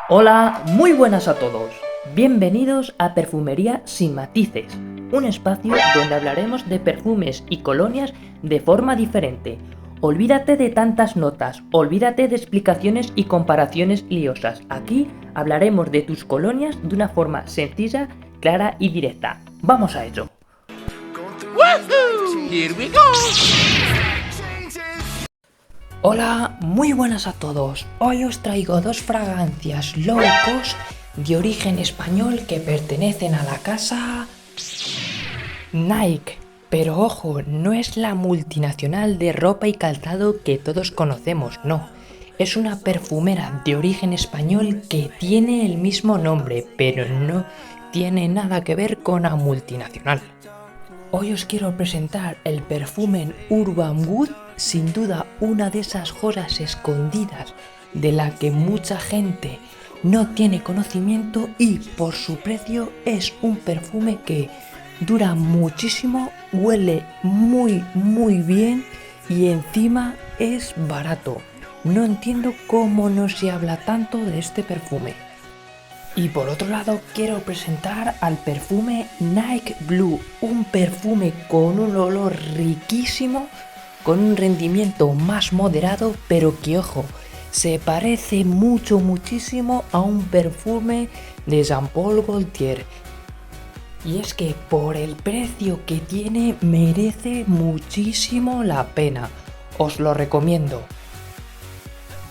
Hola, muy buenas a todos. Bienvenidos a Perfumería sin matices, un espacio donde hablaremos de perfumes y colonias de forma diferente. Olvídate de tantas notas, olvídate de explicaciones y comparaciones liosas. Aquí hablaremos de tus colonias de una forma sencilla, clara y directa. Vamos a ello. Woohoo! Here we go! Hola, muy buenas a todos. Hoy os traigo dos fragancias low cost de origen español que pertenecen a la casa Nike. Pero ojo, no es la multinacional de ropa y calzado que todos conocemos, no. Es una perfumera de origen español que tiene el mismo nombre, pero no tiene nada que ver con la multinacional. Hoy os quiero presentar el perfume Urban Wood, sin duda una de esas joyas escondidas de la que mucha gente no tiene conocimiento y por su precio es un perfume que dura muchísimo, huele muy bien y encima es barato. No entiendo cómo no se habla tanto de este perfume. Y por otro lado quiero presentar al perfume Nike Blue, un perfume con un olor riquísimo, con un rendimiento más moderado, pero que ojo, se parece muchísimo a un perfume de Jean Paul Gaultier. Y es que por el precio que tiene merece muchísimo la pena, os lo recomiendo.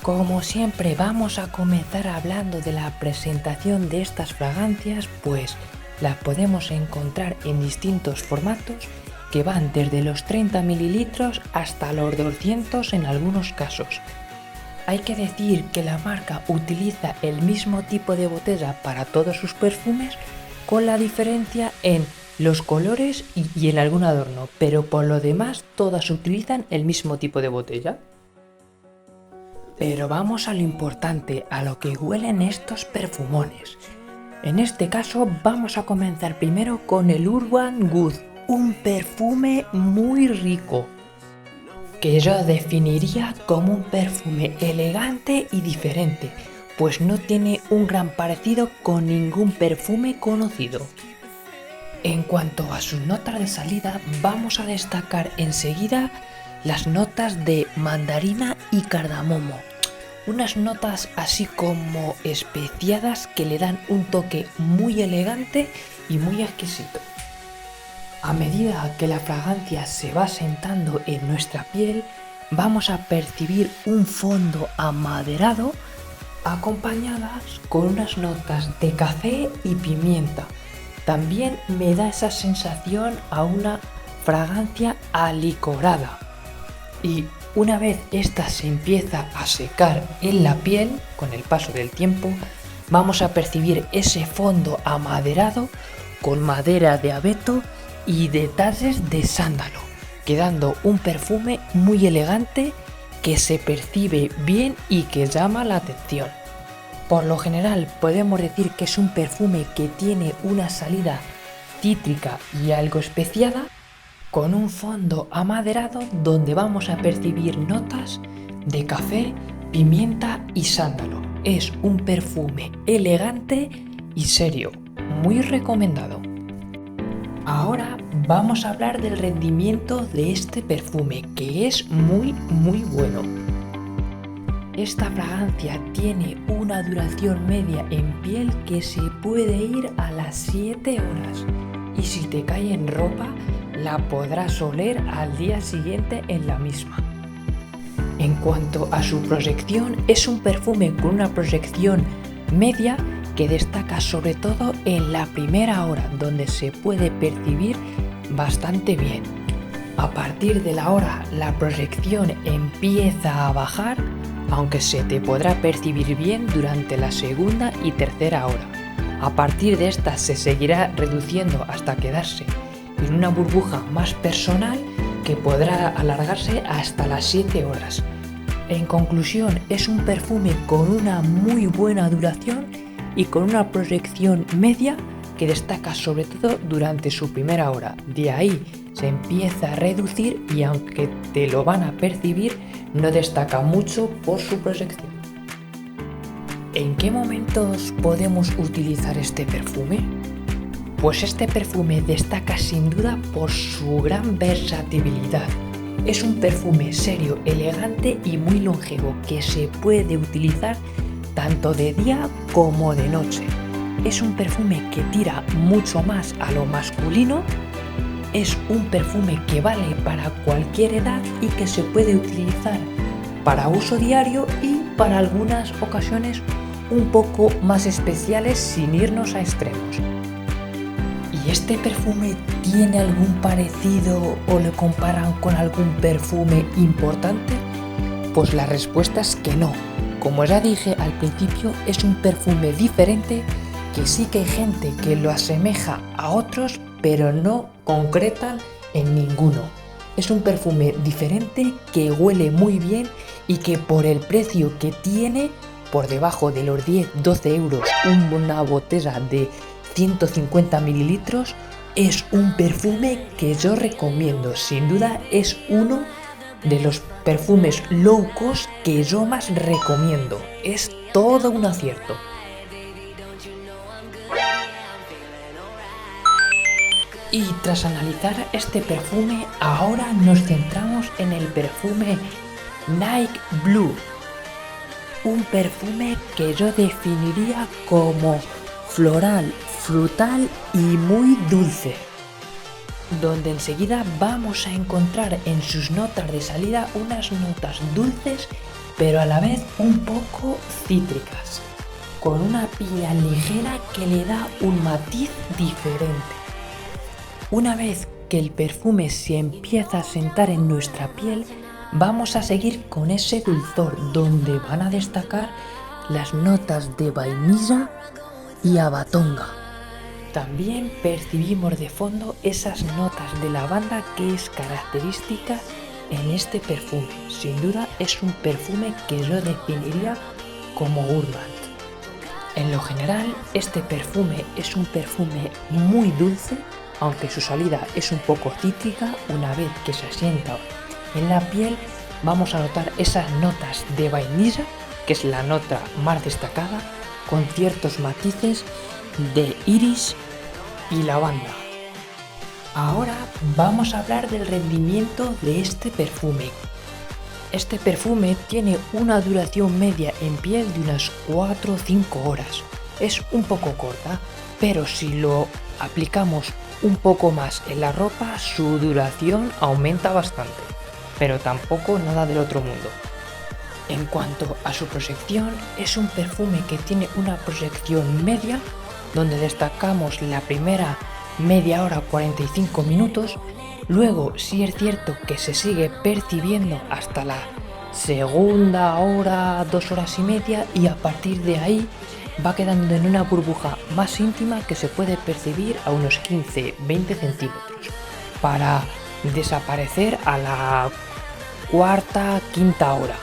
Como siempre vamos a comenzar hablando de la presentación de estas fragancias, pues las podemos encontrar en distintos formatos que van desde los 30 ml hasta los 200 en algunos casos. Hay que decir que la marca utiliza el mismo tipo de botella para todos sus perfumes, con la diferencia en los colores y en algún adorno, pero por lo demás todas utilizan el mismo tipo de botella. Pero vamos a lo importante, a lo que huelen estos perfumones. En este caso vamos a comenzar primero con el Urban Wood, un perfume muy rico, que yo definiría como un perfume elegante y diferente, pues no tiene un gran parecido con ningún perfume conocido. En cuanto a sus notas de salida, vamos a destacar enseguida las notas de mandarina y cardamomo. Unas notas así como especiadas que le dan un toque muy elegante y muy exquisito. A medida que la fragancia se va sentando en nuestra piel, vamos a percibir un fondo amaderado acompañadas con unas notas de café y pimienta. También me da esa sensación a una fragancia alicorada. Y una vez esta se empieza a secar en la piel, con el paso del tiempo, vamos a percibir ese fondo amaderado con madera de abeto y detalles de sándalo, quedando un perfume muy elegante que se percibe bien y que llama la atención. Por lo general podemos decir que es un perfume que tiene una salida cítrica y algo especiada, con un fondo amaderado donde vamos a percibir notas de café, pimienta y sándalo. Es un perfume elegante y serio, muy recomendado. Ahora vamos a hablar del rendimiento de este perfume, que es muy bueno. Esta fragancia tiene una duración media en piel que se puede ir a las 7 horas y si te cae en ropa la podrás oler al día siguiente en la misma. En cuanto a su proyección, es un perfume con una proyección media que destaca sobre todo en la primera hora, donde se puede percibir bastante bien. A partir de la hora la proyección empieza a bajar, aunque se te podrá percibir bien durante la segunda y tercera hora. A partir de esta se seguirá reduciendo hasta quedarse en una burbuja más personal que podrá alargarse hasta las 7 horas. En conclusión, es un perfume con una muy buena duración y con una proyección media que destaca sobre todo durante su primera hora. De ahí se empieza a reducir y aunque te lo van a percibir, no destaca mucho por su proyección. ¿En qué momentos podemos utilizar este perfume? Pues este perfume destaca sin duda por su gran versatilidad. Es un perfume serio, elegante y muy longevo que se puede utilizar tanto de día como de noche. Es un perfume que tira mucho más a lo masculino. Es un perfume que vale para cualquier edad y que se puede utilizar para uso diario y para algunas ocasiones un poco más especiales sin irnos a extremos. ¿Y este perfume tiene algún parecido o lo comparan con algún perfume importante? Pues la respuesta es que no. Como ya dije al principio, es un perfume diferente que sí que hay gente que lo asemeja a otros, pero no concretan en ninguno. Es un perfume diferente que huele muy bien y que por el precio que tiene, por debajo de los 10-12 euros, una botella de 150 mililitros, es un perfume que yo recomiendo. Sin duda es uno de los perfumes low cost que yo más recomiendo. Es todo un acierto. Y tras analizar este perfume, ahora nos centramos en el perfume Nike Blue. Un perfume que yo definiría como floral, frutal y muy dulce, donde enseguida vamos a encontrar en sus notas de salida unas notas dulces pero a la vez un poco cítricas, con una piña ligera que le da un matiz diferente. Una vez que el perfume se empieza a sentar en nuestra piel, vamos a seguir con ese dulzor donde van a destacar las notas de vainilla y abatonga. También percibimos de fondo esas notas de lavanda que es característica en este perfume. Sin duda es un perfume que yo definiría como urban. En lo general, este perfume es un perfume muy dulce, aunque su salida es un poco cítrica. Una vez que se asienta en la piel, vamos a notar esas notas de vainilla, que es la nota más destacada, con ciertos matices de iris y lavanda. Ahora vamos a hablar del rendimiento de este perfume. Este perfume tiene una duración media en piel de unas 4 o 5 horas. Es un poco corta, pero si lo aplicamos un poco más en la ropa, su duración aumenta bastante, pero tampoco nada del otro mundo. En cuanto a su proyección, es un perfume que tiene una proyección media, donde destacamos la primera media hora, 45 minutos. Luego sí es cierto que se sigue percibiendo hasta la segunda hora, 2 horas y media, y a partir de ahí va quedando en una burbuja más íntima que se puede percibir a unos 15-20 centímetros, para desaparecer a la cuarta, quinta hora.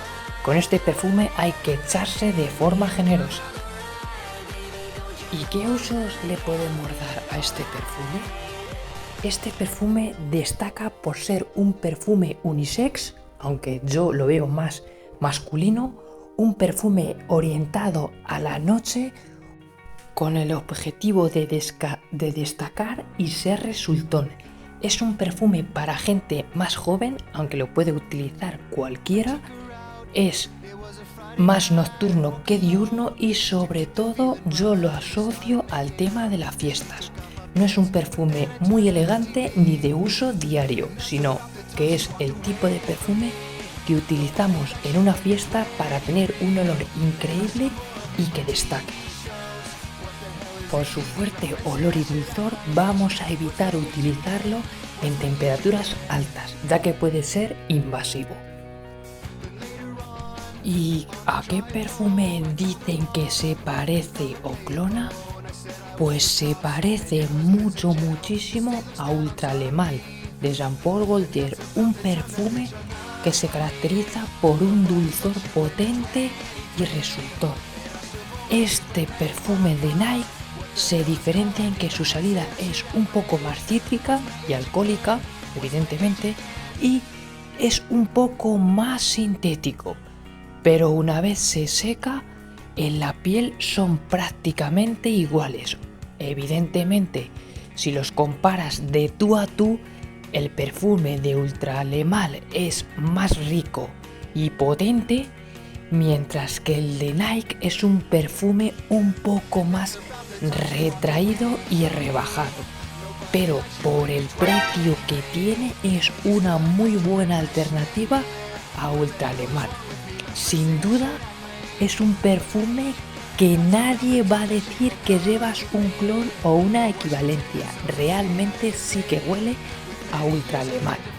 Con este perfume hay que echarse de forma generosa. ¿Y qué usos le podemos dar a este perfume? Este perfume destaca por ser un perfume unisex, aunque yo lo veo más masculino, un perfume orientado a la noche con el objetivo de destacar y ser resultón. Es un perfume para gente más joven, aunque lo puede utilizar cualquiera. Es más nocturno que diurno y sobre todo yo lo asocio al tema de las fiestas. No es un perfume muy elegante ni de uso diario, sino que es el tipo de perfume que utilizamos en una fiesta para tener un olor increíble y que destaque. Por su fuerte olor y dulzor vamos a evitar utilizarlo en temperaturas altas, ya que puede ser invasivo. ¿Y a qué perfume dicen que se parece o clona? Pues se parece muchísimo a Ultra Le Mal de Jean Paul Gaultier, un perfume que se caracteriza por un dulzor potente y resultón. Este perfume de Nike se diferencia en que su salida es un poco más cítrica y alcohólica, evidentemente, y es un poco más sintético, pero una vez se seca en la piel son prácticamente iguales. Evidentemente, si los comparas de tú a tú, el perfume de Ultra Alemán es más rico y potente, mientras que el de Nike es un perfume un poco más retraído y rebajado. Pero por el precio que tiene es una muy buena alternativa a Ultra Alemán. Sin duda es un perfume que nadie va a decir que llevas un clon o una equivalencia. Realmente sí que huele a Ultra Alemán.